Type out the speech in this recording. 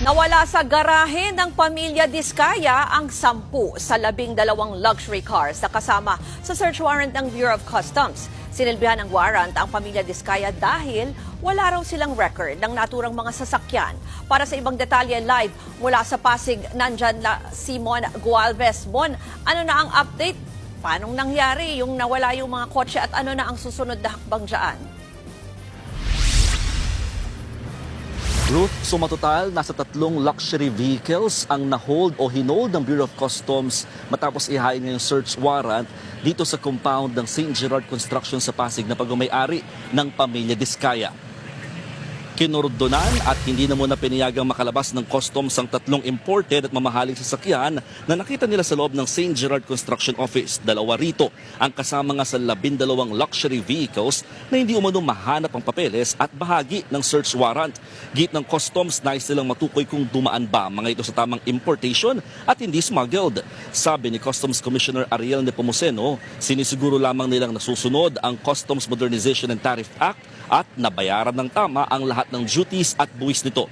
Nawala sa garahe ng pamilya Diskaya ang 10 sa 12 luxury cars na kasama sa search warrant ng Bureau of Customs. Sinilbihan ng warrant ang pamilya Diskaya dahil wala raw silang record ng naturang mga sasakyan. Para sa ibang detalye live mula sa Pasig, nandyan si Mon Gualvez. Mon, ano na ang update? Paanong nangyari yung nawala yung mga kotse at ano na ang susunod na hakbang dyan? Ruth, sumatotal, nasa 3 luxury vehicles ang na-hold o hinold ng Bureau of Customs matapos ihain ngayong search warrant dito sa compound ng St. Gerard Construction sa Pasig na pagmamayari ng pamilya Diskaya. Kinurdonan at hindi na muna pinayagang makalabas ng customs ang 3 imported at mamahaling sasakyan na nakita nila sa loob ng St. Gerard Construction Office. 2 rito ang kasama nga sa 12 luxury vehicles na hindi umano mahanap ang papeles at bahagi ng search warrant. Git ng customs, nais nilang matukoy kung dumaan ba mga ito sa tamang importation at hindi smuggled. Sabi ni Customs Commissioner Ariel Nepomuceno, sinisiguro lamang nilang nasusunod ang Customs Modernization and Tariff Act at nabayaran ng tama ang lahat ng duties at buwis nito.